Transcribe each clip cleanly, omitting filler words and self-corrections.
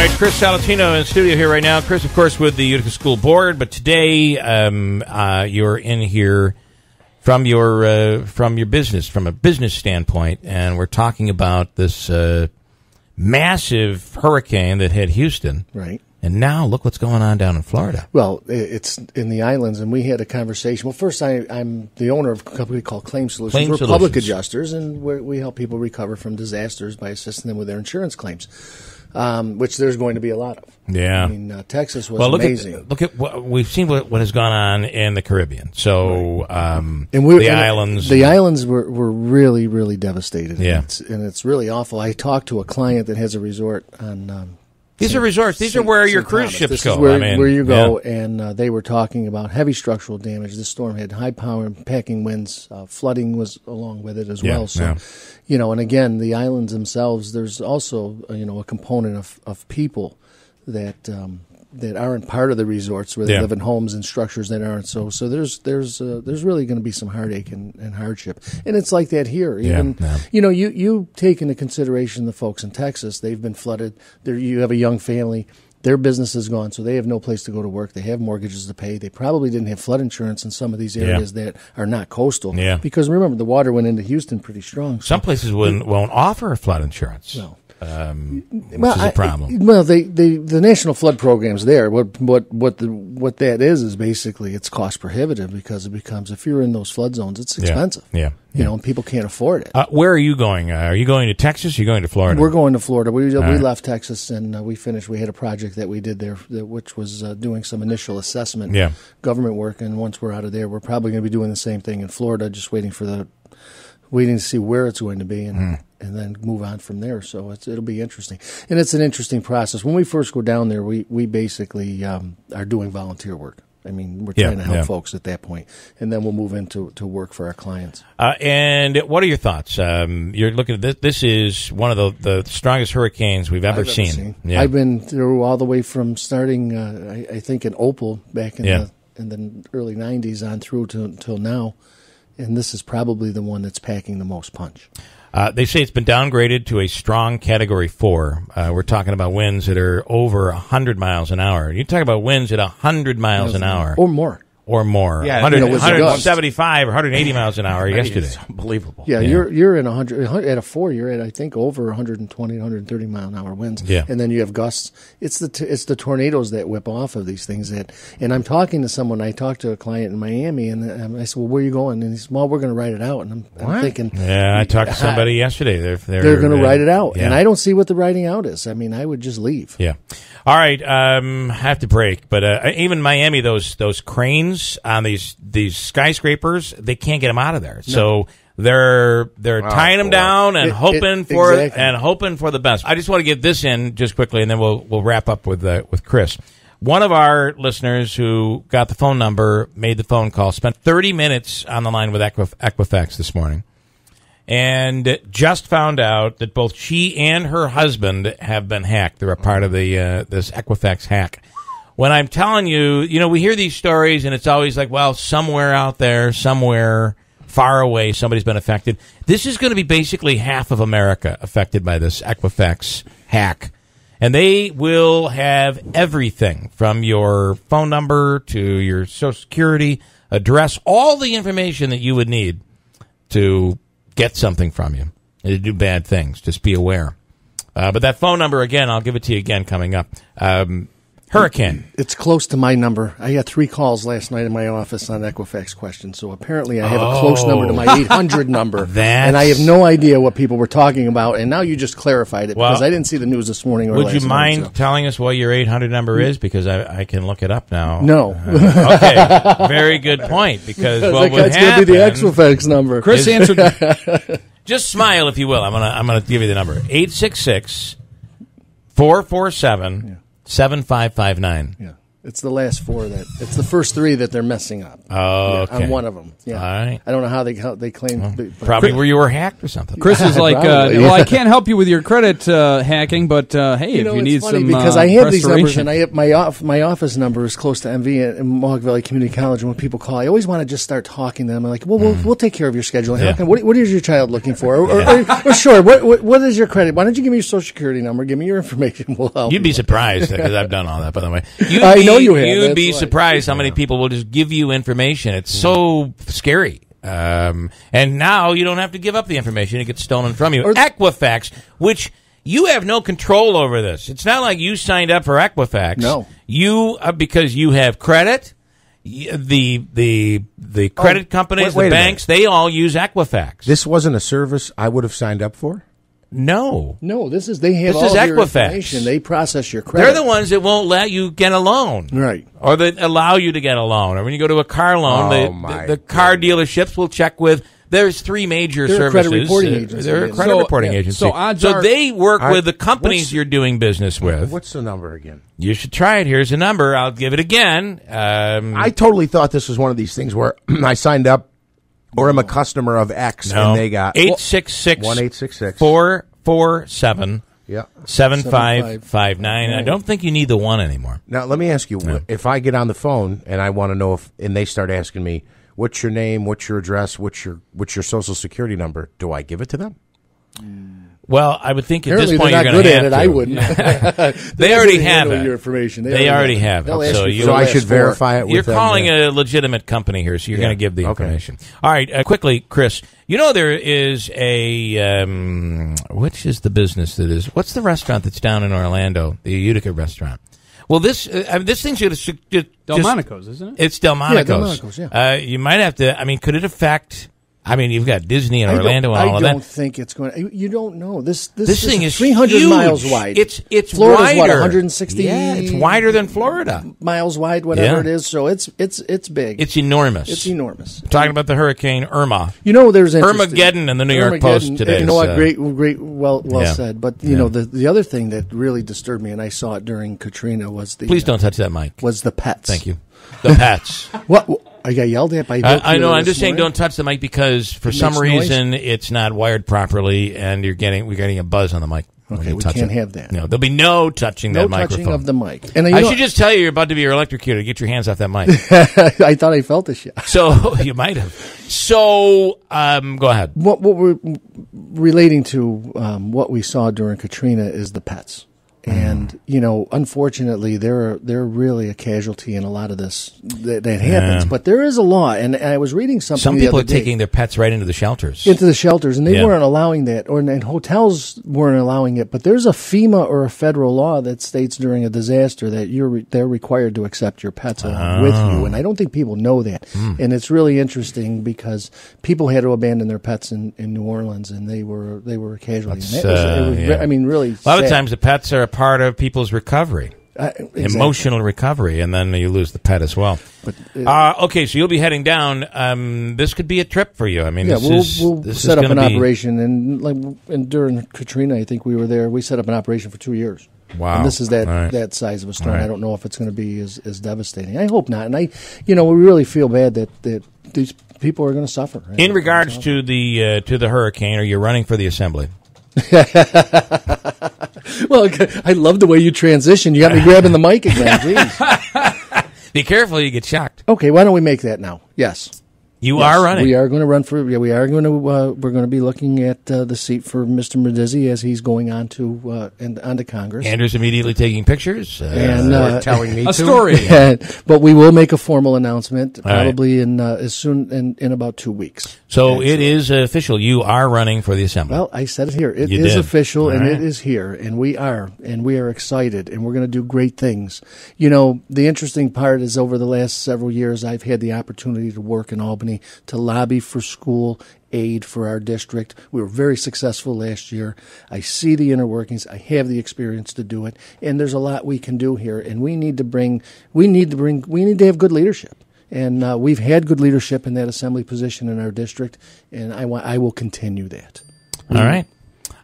right, Chris Salatino in studio here right now. Chris, of course, with the Utica School Board, but today you're in here from your business, from a business standpoint, and we're talking about this massive hurricane that hit Houston. Right. And now look what's going on down in Florida. Well, it's in the islands, and we had a conversation. Well, first, I'm the owner of a company called Claim Solutions. We're public adjusters, and we help people recover from disasters by assisting them with their insurance claims, which there's going to be a lot of. Yeah. I mean, Texas was amazing. Look at what we've seen what has gone on in the Caribbean. So, and the islands. The islands were really, really devastated. Yeah. And it's really awful. I talked to a client that has a resort on these are resorts. These are where your cruise ships this go. Is where you go, and they were talking about heavy structural damage. The storm had high power impacting winds. Flooding was along with it as well. So, and again, the islands themselves, there's also, a component of people that aren't part of the resorts where they live in homes and structures that aren't. So there's really going to be some heartache and hardship. And it's like that here. Even, you take into consideration the folks in Texas. They've been flooded. You have a young family. Their business is gone, so they have no place to go to work. They have mortgages to pay. They probably didn't have flood insurance in some of these areas that are not coastal. Yeah. Because remember, the water went into Houston pretty strong. So. Some places won't offer flood insurance. No. Which is a problem. The National Flood Program's there. What that is basically it's cost prohibitive because it becomes, if you're in those flood zones, it's expensive. Yeah. And people can't afford it. Where are you going? Are you going to Texas? Or are you going to Florida? We're going to Florida. We left Texas and we finished. We had a project that we did there, which was doing some initial assessment, government work. And once we're out of there, we're probably going to be doing the same thing in Florida, just waiting to see where it's going to be and then move on from there. So it'll be interesting. And it's an interesting process. When we first go down there, we basically are doing volunteer work. I mean, we're trying to help folks at that point. And then we'll move into work for our clients. And what are your thoughts? You're looking at this. This is one of the strongest hurricanes we've ever seen. Yeah. I've been through all the way from starting, I think, in Opal back in the early 90s on through till now. And this is probably the one that's packing the most punch. They say it's been downgraded to a strong Category 4. We're talking about winds that are over 100 miles an hour. You talk about winds at 100 miles an hour. Or more. Yeah, 175 or 180 miles an hour yesterday. It's unbelievable. Yeah, you're in 100 at a 4. You're at, I think, over 120, 130 mile an hour winds. Yeah. And then you have gusts. It's the tornadoes that whip off of these things. And I'm talking to someone. I talked to a client in Miami, and I said, "Well, where are you going?" And he said, "Well, we're going to ride it out." And I'm thinking, yeah, I talked to somebody yesterday. They're going to ride it out, and I don't see what the riding out is. I mean, I would just leave. Yeah. All right, I have to break, but even Miami, those cranes on these skyscrapers, they can't get them out of there. No. So they're tying them down and hoping for the best. I just want to get this in just quickly, and then we'll wrap up with Chris. One of our listeners who got the phone number, made the phone call, spent 30 minutes on the line with Equifax this morning, and just found out that both she and her husband have been hacked. They're a part of this Equifax hack. When I'm telling you, we hear these stories, and it's always like, well, somewhere out there, somewhere far away, somebody's been affected. This is going to be basically half of America affected by this Equifax hack. And they will have everything from your phone number to your Social Security, address, all the information that you would need to get something from you and to do bad things. Just be aware. But that phone number, again, I'll give it to you again coming up. Hurricane. It's close to my number. I had 3 calls last night in my office on Equifax questions, so apparently I have a close number to my 800 number, and I have no idea what people were talking about, and now you just clarified it because I didn't see the news this morning or last night. Would you mind telling us what your 800 number is? Because I can look it up now. No. Okay. Very good point, because what would happen... It's going to be the Equifax number. Chris answered... Just smile if you will. I'm gonna give you the number. 866-447... 7559. Yeah. It's the last four it's the first three that they're messing up. Oh, okay. On one of them. Yeah. All right. I don't know how they claim. Probably where you were hacked or something. Chris is like, well, I can't help you with your credit hacking, but hey, if you need some because I have these numbers, restoration. and I have my office number is close to MV at Mohawk Valley Community College. And when people call, I always want to just start talking to them. I'm like, well, we'll take care of your scheduling. Yeah. What is your child looking for? Or sure, what is your credit? Why don't you give me your Social Security number? Give me your information. We'll help. You'd be surprised because I've done all that, by the way. I know you have. You'd be surprised how many people will just give you information. It's so scary. And now you don't have to give up the information. It gets stolen from you. Equifax, which you have no control over this. It's not like you signed up for Equifax. No. You, because you have credit, the credit companies, wait the a banks, they all use Equifax. This wasn't a service I would have signed up for? No. This is all your Equifax. information. They process your credit. They're the ones that won't let you get a loan. Right. Or that allow you to get a loan. Or when you go to a car loan, the car dealerships will check with, there's three major They're services. a credit reporting agency. They're a credit reporting agency. So they work with the companies you're doing business with. What's the number again? You should try it. Here's the number. I'll give it again. I totally thought this was one of these things where I signed up or I'm a customer of X and they got 866 447 7559. I don't think you need the one anymore. Now, let me ask you, if I get on the phone and I want to know and they start asking me, what's your name, what's your address, what's your Social Security number, do I give it to them? Well, I would think at Apparently this point they're you're not going to good have at to. it. I wouldn't. They already have it. Your information. They already have it. So I should verify it with You're them. calling a legitimate company here, so you're going to give the information. All right, quickly, Chris, there is a, which is the business that is, what's the restaurant that's down in Orlando, the Utica restaurant? Well, this thing's going to... Delmonico's, isn't it? It's Delmonico's. Yeah, Delmonico's, yeah. You might have to, could it affect... you've got Disney and Orlando and all of that. I don't think it's going to. You don't know. This thing is 300 huge. miles wide. It's Florida's wider. what, 160? Yeah, it's wider than Florida. Miles wide, whatever it is. So it's big. It's enormous. It's enormous. Talking about the Hurricane Irma. There's Armageddon in the New York Post today. You know what? Great, well said. But the other thing that really disturbed me, and I saw it during Katrina, was the. Please don't touch that mic. Was the pets? Thank you. The pets. What? I got yelled at by. I know. I'm just saying, don't touch the mic because for some reason it's not wired properly, and we're getting a buzz on the mic. Okay, we can't have that. No, there'll be no touching that microphone. No touching of the mic. And I should just tell you, you're about to be electrocuted. Get your hands off that mic. I thought I felt the shit. So you might have. So go ahead. What we're relating to what we saw during Katrina is the pets. And unfortunately, they're really a casualty in a lot of this that happens. But there is a law, and I was reading something. Some people the other are taking their pets right into the shelters. And they weren't allowing that, and hotels weren't allowing it. But there's a FEMA or a federal law that states during a disaster that they're required to accept your pets along with you. And I don't think people know that. And it's really interesting because people had to abandon their pets in New Orleans, and they were a casualty. Really. A lot of times the pets are part of people's recovery, emotional recovery, and then you lose the pet as well. Okay, so you'll be heading down. This could be a trip for you. We'll set up an operation, and during Katrina, I think we were there. We set up an operation for 2 years. Wow, and this is that size of a storm. Right. I don't know if it's going to be as devastating. I hope not. And we really feel bad that these people are going to suffer. In regards to the hurricane, are you running for the assembly? Well, I love the way you transition. You got me grabbing the mic again. Jeez. Be careful, you get shocked. Okay, why don't we make that now? Yes. You are running. We are going to run for. Yeah, we are going to. We're going to be looking at the seat for Mr. Medici as he's going on to Congress. Andrew's immediately taking pictures and telling me a story. But we will make a formal announcement probably in about 2 weeks. So it is official. You are running for the assembly. Well, I said it here. It is official, and it is here, and we are excited, and we're going to do great things. The interesting part is over the last several years, I've had the opportunity to work in Albany to lobby for school aid for our district. We were very successful last year. I see the inner workings. I have the experience to do it, and there's a lot we can do here. And we need to have good leadership. And we've had good leadership in that assembly position in our district, and I will continue that. All right.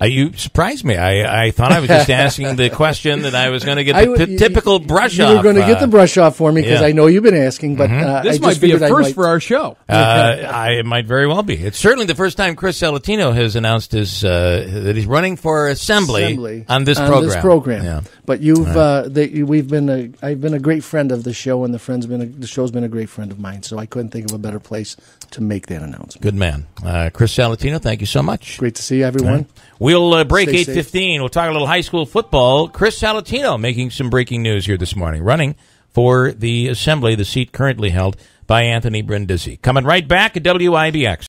You surprised me. I thought I was just asking the question that I was going to get the typical brush off. You were going to get the brush off for me because I know you've been asking, but this might be a first for our show. It might very well be. It's certainly the first time Chris Salatino has announced that he's running for assembly on this program. Yeah. But I've been a great friend of the show, and the show's been a great friend of mine. So I couldn't think of a better place to make that announcement. Good man, Chris Salatino. Thank you so much. Great to see everyone. Right. We'll break 8:15. Safe. We'll talk a little high school football. Chris Salatino making some breaking news here this morning, running for the assembly, the seat currently held by Anthony Brindisi. Coming right back at WIBX.